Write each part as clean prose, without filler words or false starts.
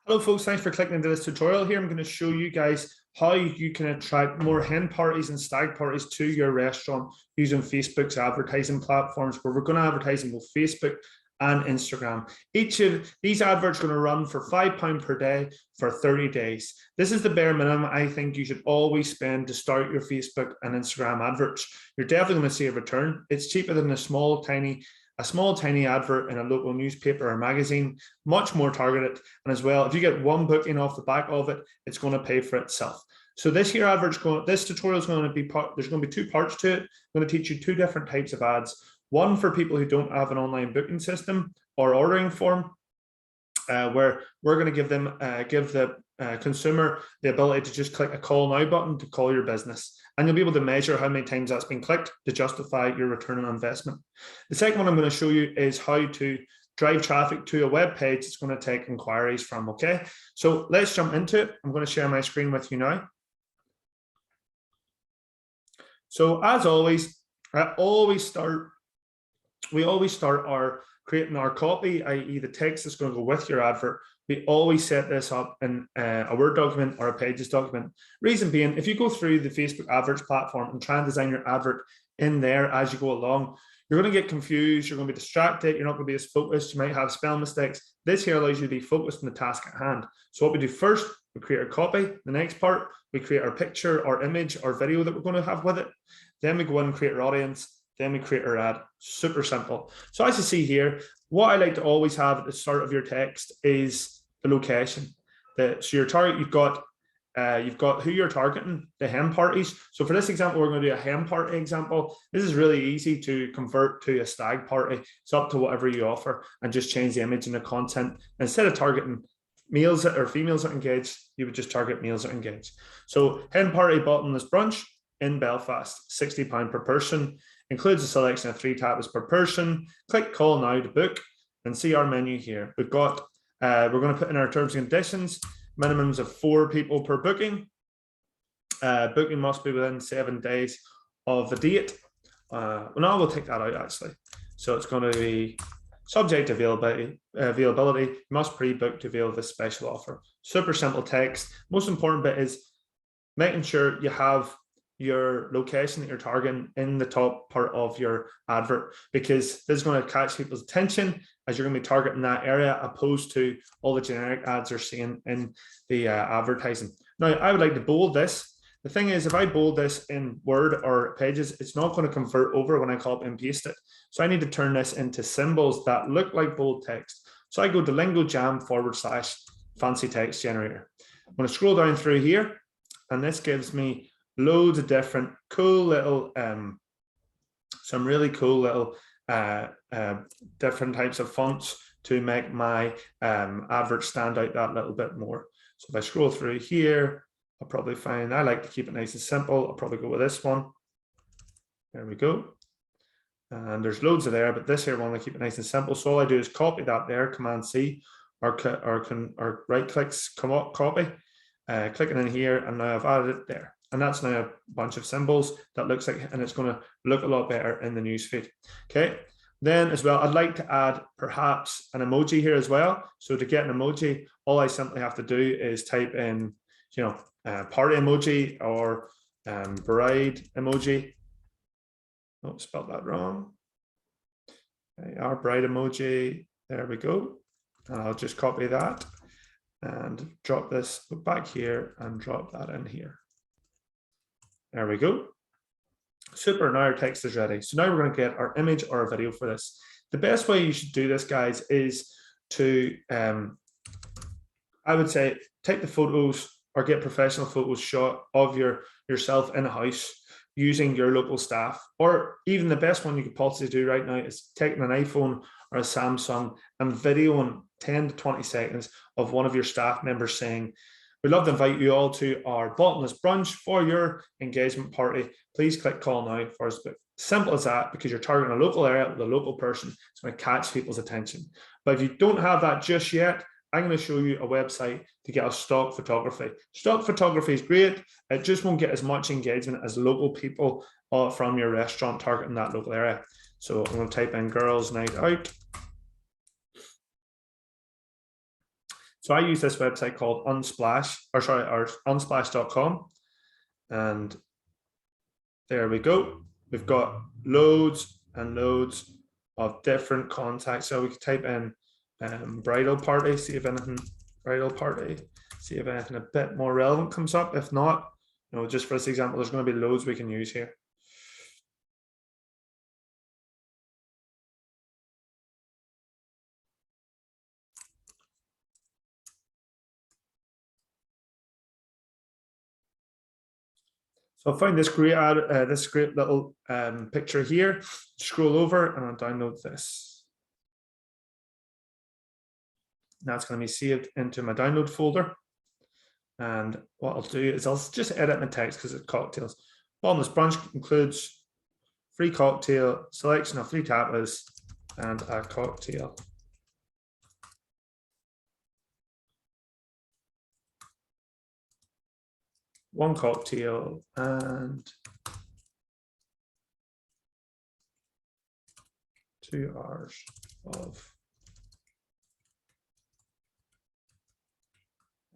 Hello folks, thanks for clicking into this tutorial here. I'm going to show you guys how you can attract more hen parties and stag parties to your restaurant using Facebook's advertising platforms, where we're going to advertise on both Facebook and Instagram. Each of these adverts are going to run for £5 per day for 30 days. This is the bare minimum I think you should always spend to start your Facebook and Instagram adverts. You're definitely going to see a return. It's cheaper than a small tiny advert in a local newspaper or magazine, much more targeted. And as well, if you get one booking off the back of it, it's going to pay for itself. So this tutorial is going to be there's going to be two parts to it. I'm going to teach you two different types of ads. One for people who don't have an online booking system or ordering form, where we're going to give the consumer the ability to just click a call now button to call your business. And you'll be able to measure how many times that's been clicked to justify your return on investment. The second one I'm going to show you is how to drive traffic to a web page it's going to take inquiries from. Okay, so let's jump into it. I'm going to share my screen with you now. So as always, we always start our creating our copy, i.e. the text that's going to go with your advert. We always set this up in a Word document or a Pages document. Reason being, if you go through the Facebook Adverts platform and try and design your advert in there as you go along, you're going to get confused, you're going to be distracted, you're not going to be as focused, you might have spell mistakes. This here allows you to be focused on the task at hand. So what we do first, we create our copy. The next part, we create our picture or image or video that we're going to have with it. Then we go in and create our audience. Then we create our ad. Super simple. So as you see here, what I like to always have at the start of your text is the location. So your target, you've got who you're targeting, the hen parties. So for this example, we're going to do a hen party example. This is really easy to convert to a stag party. It's up to whatever you offer and just change the image and the content. Instead of targeting males or females that engage, you would just target males that engage. So hen party bottomless brunch in Belfast, £60 per person. Includes a selection of 3 tablets per person. Click call now to book and see our menu here. We've got, we're going to put in our terms and conditions, minimums of 4 people per booking. Booking must be within 7 days of the date. Well, no, we'll take that out actually. So it's going to be subject to availability, must pre-book to avail this special offer. Super simple text. Most important bit is making sure you have your location that you're targeting in the top part of your advert, because this is going to catch people's attention as you're going to be targeting that area, opposed to all the generic ads they're seeing in the advertising. Now, I would like to bold this. The thing is, if I bold this in Word or Pages, it's not going to convert over when I copy and paste it. So I need to turn this into symbols that look like bold text. So I go to LingoJam/fancy text generator. I'm going to scroll down through here, and this gives me loads of different cool little, some really cool little different types of fonts to make my advert stand out that little bit more. So if I scroll through here, I'll probably find, I like to keep it nice and simple. I'll probably go with this one. There we go. And there's loads of there, but this here one, I keep it nice and simple. So all I do is copy that there, Command C, or right clicks, come up, copy, clicking in here, and now I've added it there. And that's now a bunch of symbols that looks like, and it's going to look a lot better in the newsfeed. Okay. Then as well, I'd like to add perhaps an emoji here as well. So to get an emoji, all I simply have to do is type in, party emoji or bride emoji. Oh, spelled that wrong. Okay, our bride emoji. There we go. And I'll just copy that and drop this back here and drop that in here. There we go. Super, now our text is ready. So now we're going to get our image or a video for this. The best way you should do this, guys, is to, I would say, take the photos or get professional photos shot of yourself in a house using your local staff. Or even the best one you could possibly do right now is taking an iPhone or a Samsung and videoing 10 to 20 seconds of one of your staff members saying, "We'd love to invite you all to our bottomless brunch for your engagement party. Please click call now for us." Simple as that, because you're targeting a local area with a local person. It's going to catch people's attention. But if you don't have that just yet, I'm going to show you a website to get a stock photography. Stock photography is great. It just won't get as much engagement as local people from your restaurant targeting that local area. So I'm going to type in girls' night out. So I use this website called unsplash.com, and there we go. We've got loads and loads of different contacts. So we can type in bridal party, see if anything, bridal party, see if anything a bit more relevant comes up. If not, you know, just for this example, there's going to be loads we can use here. So I find this great ad, this great little picture here. Scroll over and I'll download this. Now it's going to be saved into my download folder. And what I'll do is I'll just edit my text because it's cocktails. Bottomless brunch includes free cocktail, selection of free tapas, and a cocktail. One cocktail and 2 hours of.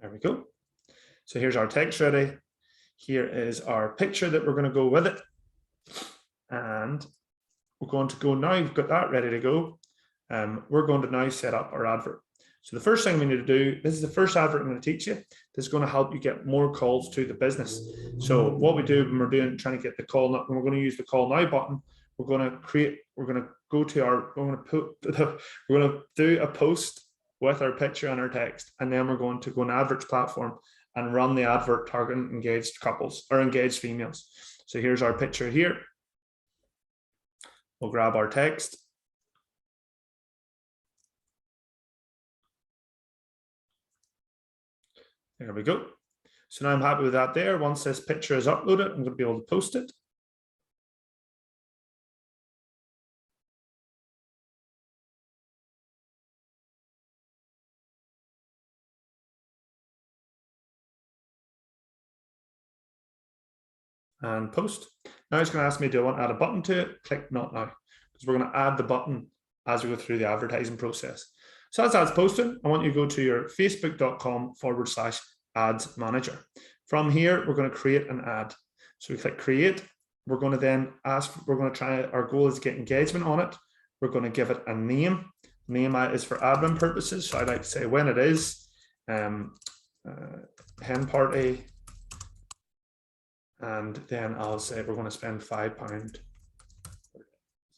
There we go. So here's our text ready. Here is our picture that we're going to go with it. And we're going to go now. We've got that ready to go. We're going to now set up our advert. So the first thing we need to do, this is the first advert I'm going to teach you. This is going to help you get more calls to the business. So what we do when we're trying to get the call, when we're going to use the call now button, we're going to go to our, we're going to do a post with our picture and our text, and then we're going to go on Adverts platform and run the advert targeting engaged couples or engaged females. So here's our picture here. We'll grab our text. There we go. So now I'm happy with that there. Once this picture is uploaded, I'm going to be able to post it. And post. Now it's going to ask me, do I want to add a button to it? Click not now, because we're going to add the button as we go through the advertising process. So as that's posted, I want you to go to your facebook.com/ads manager. From here, we're going to create an ad. So we click create. We're going to then our goal is to get engagement on it. We're going to give it a name. Name is for admin purposes. So I'd like to say when it is, hen party. And then I'll say we're going to spend £5. This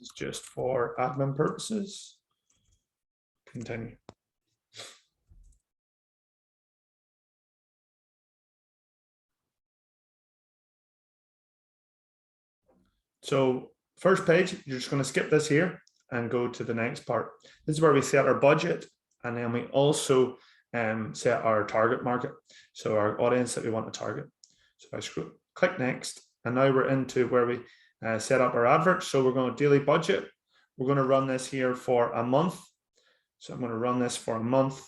is just for admin purposes. Continue. So first page, you're just going to skip this here and go to the next part. This is where we set our budget, and then we also set our target market. So our audience that we want to target. So if I click next, and now we're into where we set up our advert. So we're going to daily budget. We're going to run this here for a month. So I'm going to run this for a month.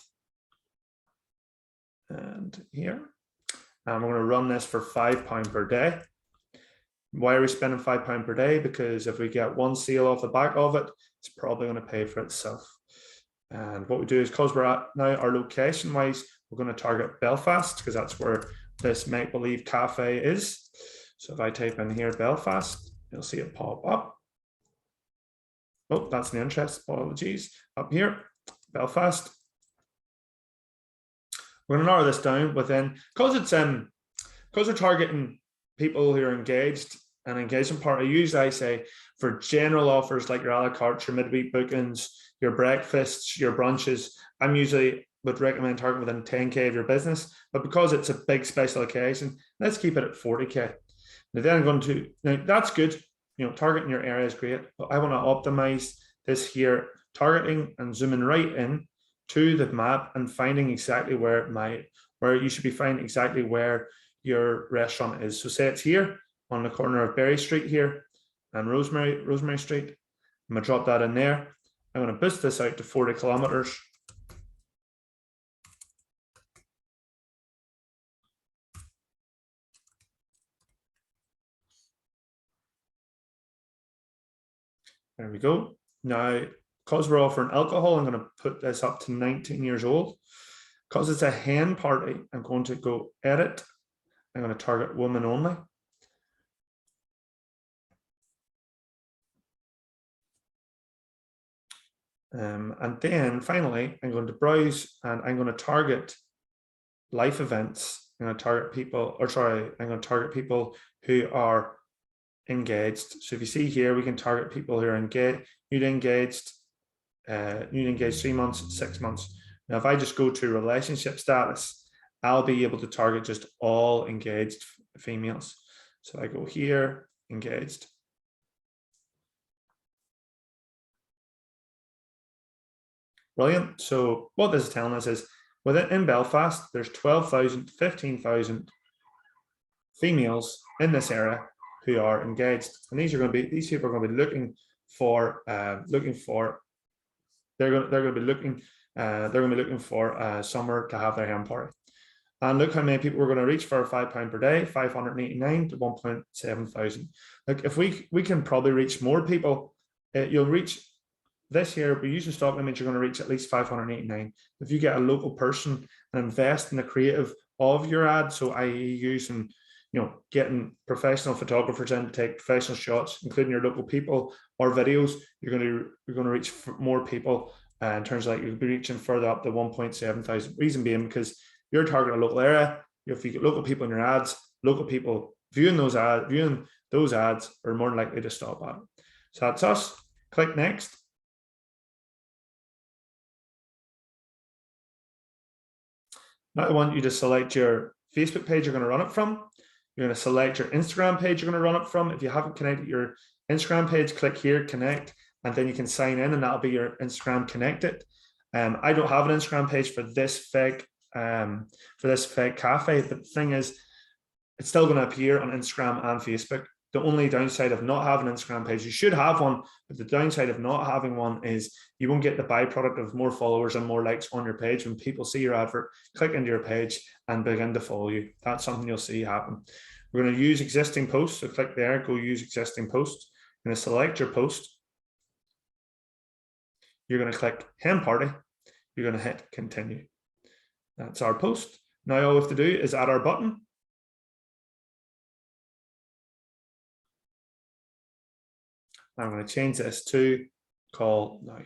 And here. And we're going to run this for £5 per day. Why are we spending £5 per day? Because if we get one sale off the back of it, it's probably going to pay for itself. And what we do is, because we're at now our location wise, we're going to target Belfast, because that's where this make believe cafe is. So if I type in here Belfast, you'll see it pop up. Oh, that's an interest. Apologies. Up here, Belfast. We're going to narrow this down within, because we're targeting people who are engaged. An engagement part, I say for general offers like your a la carte, your midweek bookings, your breakfasts, your brunches, I'm usually would recommend targeting within 10K of your business. But because it's a big special occasion, let's keep it at 40K. Now then I'm going to, now that's good, you know, targeting your area is great, but I want to optimize this here, targeting and zooming right in to the map and finding exactly where you should be finding exactly where your restaurant is. So say it's here on the corner of Berry Street here and Rosemary Street. I'm going to drop that in there. I'm going to boost this out to 40 kilometers. There we go. Now, because we're offering alcohol, I'm going to put this up to 19 years old. Because it's a hen party, I'm going to go edit. I'm going to target women only. And then finally, I'm going to browse and I'm going to target life events. I'm going to target people, or sorry, I'm going to target people who are engaged. So if you see here, we can target people who are engaged, newly engaged 3 months, 6 months. Now, if I just go to relationship status, I'll be able to target just all engaged females. So I go here, engaged. Brilliant. So what this is telling us is in Belfast, there's 12,000, 15,000 females in this area who are engaged. And these people are going to be looking for somewhere to have their hen party. And look how many people we're going to reach for £5 per day, 589 to 1.7 thousand. Like if we can probably reach more people, you'll reach this year, but using stock image, you're going to reach at least 589. If you get a local person and invest in the creative of your ad, so i.e. using, getting professional photographers in to take professional shots, including your local people or videos, you're going to reach more people in terms of like you'll be reaching further up to 1.7 thousand. Reason being because you're targeting a local area. If you get local people in your ads, local people viewing those ads are more than likely to stop at it. So that's us. Click next. Now I want you to select your Facebook page you're going to run it from. You're going to select your Instagram page you're going to run it from. If you haven't connected your Instagram page, click here, connect, and then you can sign in and that'll be your Instagram connected. I don't have an Instagram page for this fake cafe. The thing is, it's still going to appear on Instagram and Facebook. The only downside of not having an Instagram page, you should have one, but the downside of not having one is you won't get the byproduct of more followers and more likes on your page when people see your advert, click into your page and begin to follow you. That's something you'll see happen. We're going to use existing posts. So click there, go use existing posts. You're going to select your post. You're going to click hen party. You're going to hit continue. That's our post. Now all we have to do is add our button. I'm going to change this to call now.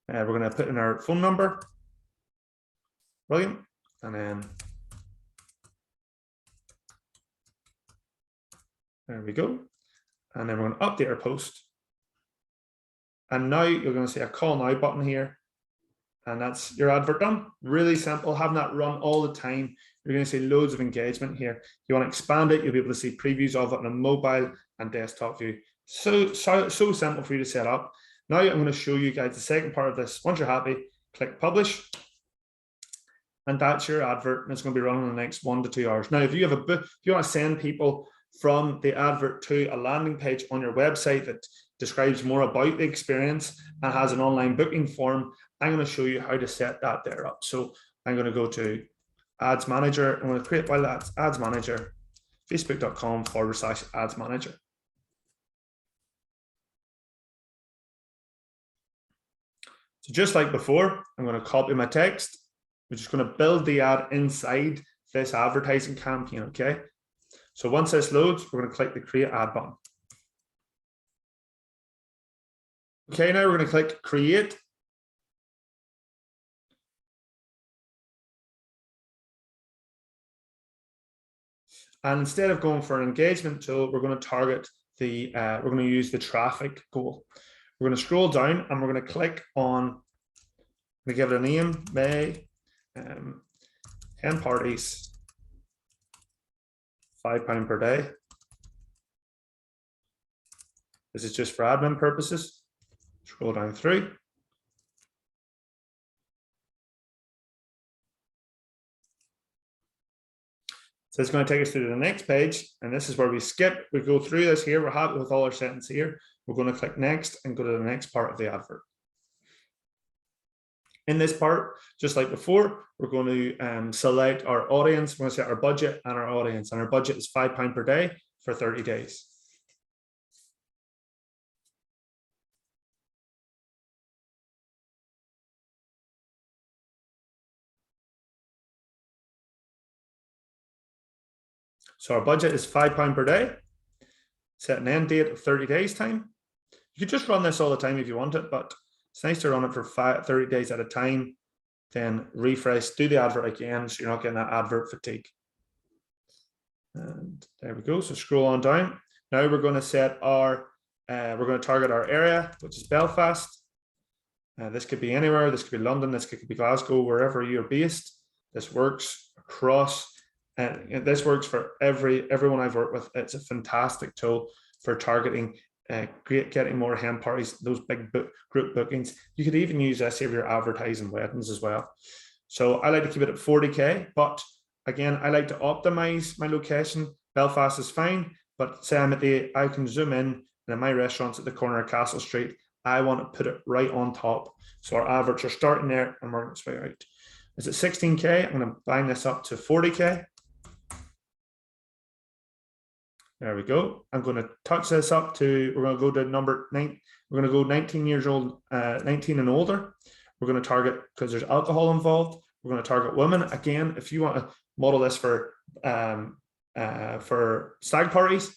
We're going to put in our phone number. Brilliant. And then there we go. And then we're going to update our post. And now you're going to see a call now button here. And that's your advert done. Really simple, having that run all the time. You're going to see loads of engagement here. If you want to expand it, you'll be able to see previews of it on a mobile and desktop view. So simple for you to set up. Now I'm going to show you guys the second part of this. Once you're happy, click publish. And that's your advert. And it's going to be running in the next 1 to 2 hours. Now, if you have if you want to send people from the advert to a landing page on your website that describes more about the experience and has an online booking form, I'm going to show you how to set that there up. So I'm going to go to Ads Manager. I'm going to create Ads Manager, facebook.com/Ads Manager. So just like before, I'm going to copy my text. We're just going to build the ad inside this advertising campaign, okay? So once this loads, we're going to click the Create Ad button. Okay, now we're going to click Create. And instead of going for an engagement tool, we're going to target we're going to use the traffic goal. We're going to scroll down and we're going to click on, I'm going to give it a name, May, hen parties, £5 per day. This is just for admin purposes. Scroll down through. So it's going to take us to the next page, and this is where we skip. We go through this here. We're happy with all our settings here. We're going to click next and go to the next part of the advert. In this part, just like before, we're going to select our audience. We're going to set our budget and our audience, and our budget is £5 per day for 30 days. So our budget is £5 per day. Set an end date of 30 days time. You could just run this all the time if you want it, but it's nice to run it for 30 days at a time, then refresh, do the advert again, so you're not getting that advert fatigue. And there we go. So scroll on down. Now we're going to set our, we're going to target our area, which is Belfast. This could be anywhere. This could be London. This could be Glasgow, wherever you're based. This works across, and this works for everyone I've worked with. It's a fantastic tool for targeting, getting more hen parties, those big group bookings. You could even use this if you're advertising weddings as well. So I like to keep it at 40K, but again, I like to optimize my location. Belfast is fine, but say I can zoom in, and my restaurant's at the corner of Castle Street. I want to put it right on top. So our adverts are starting there and working its way out. Is it 16K? I'm going to bind this up to 40K. There we go. I'm going to touch this up to, we're going to go to number 9. We're going to go 19 years old, 19 and older. We're going to target, because there's alcohol involved, we're going to target women. Again, if you want to model this for stag parties,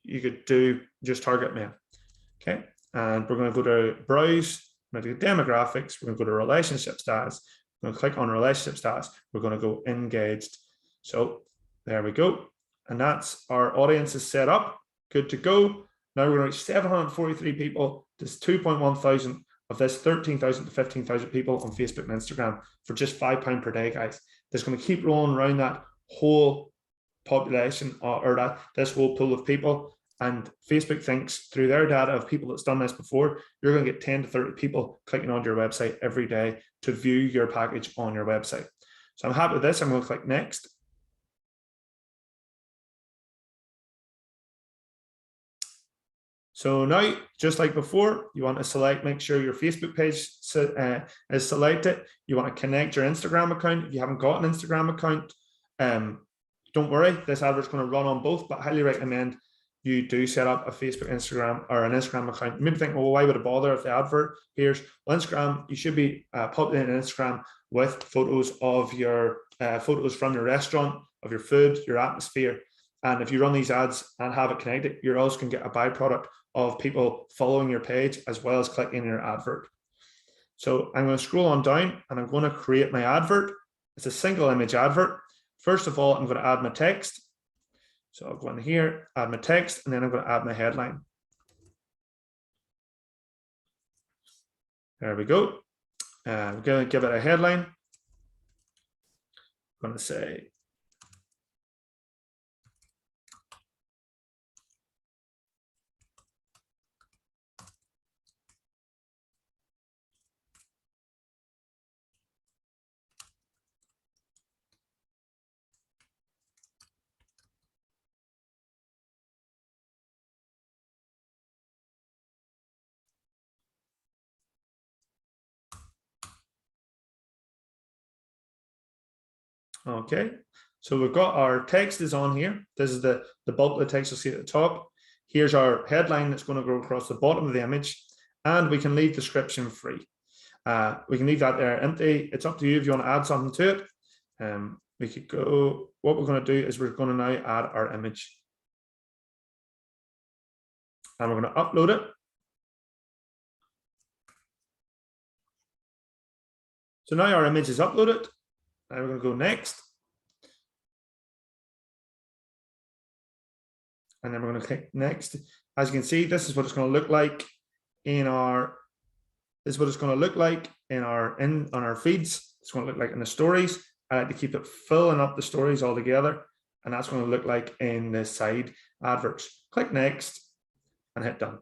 you could do just target men. Okay. And we're going to go to browse, we're going to do demographics, we're going to go to relationship status, we're going to click on relationship status, we're going to go engaged. So there we go. And that's our audience is set up, good to go. Now we're going to reach 743 people. There's 2.1 thousand of this 13,000 to 15,000 people on Facebook and Instagram for just £5 per day, guys. There's going to keep rolling around that whole population or this whole pool of people. And Facebook thinks through their data of people that's done this before, you're going to get 10 to 30 people clicking onto your website every day to view your package on your website. So I'm happy with this. I'm going to click next. So now, just like before, you want to select, make sure your Facebook page is selected. You want to connect your Instagram account. If you haven't got an Instagram account, don't worry, this advert's going to run on both, but I highly recommend you do set up a Facebook, Instagram, or an Instagram account. You may be thinking, well, why would I bother if the advert appears? Well, Instagram, you should be populating Instagram with photos of your photos from your restaurant, of your food, your atmosphere. And if you run these ads and have it connected, you're also going to get a byproduct of people following your page as well as clicking your advert. So I'm going to scroll on down and I'm going to create my advert. It's a single image advert. First of all, I'm going to add my text. So I'll go in here, add my text, and then I'm going to add my headline. There we go. I'm going to give it a headline. I'm going to say, okay, so we've got our text is on here. This is the bulk of the text you'll see at the top. Here's our headline that's going to go across the bottom of the image, and we can leave description free. We can leave that there empty. It's up to you if you want to add something to it. We could go, what we're going to do is we're going to now add our image. And we're going to upload it. So now our image is uploaded. Now we're going to go next. And then we're going to click next. As you can see, this is what it's going to look like in our, this is what it's going to look like in our, on our feeds. It's going to look like in the stories. I like to keep it filling up the stories all together. And that's going to look like in the side adverts. Click next and hit done.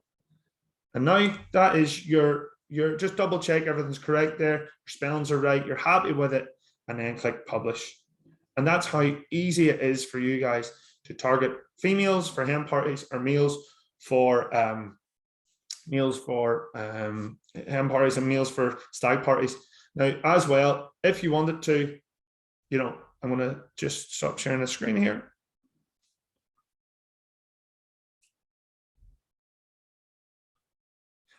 And now that is your just double check everything's correct there. Your spellings are right. You're happy with it. And then click publish. And that's how easy it is for you guys to target females for hen parties or males for hen parties and males for stag parties. Now, as well, if you wanted to, you know, I'm going to just stop sharing the screen here.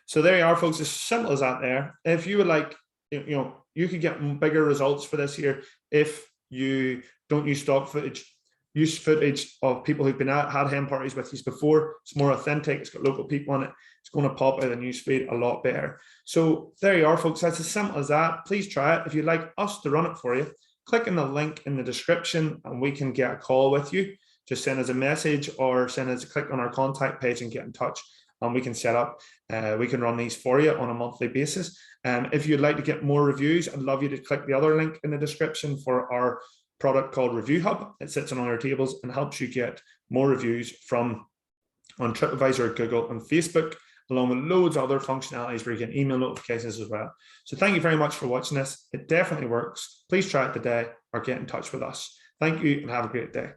So there you are, folks. As simple as that there. If you would like, you know, you could get bigger results for this here if you don't use stock footage. use footage of people who've been had hen parties with you before. It's more authentic. It's got local people on it. It's going to pop out the newsfeed a lot better. So there you are, folks. That's as simple as that. Please try it. If you'd like us to run it for you, click on the link in the description and we can get a call with you. Just send us a message or click on our contact page and get in touch, and we can set up, we can run these for you on a monthly basis. If you'd like to get more reviews, I'd love you to click the other link in the description for our product called Review Hub. It sits on our tables and helps you get more reviews on TripAdvisor, Google, and Facebook, along with loads of other functionalities where you get email notifications as well. So thank you very much for watching this. It definitely works. Please try it today or get in touch with us. Thank you and have a great day.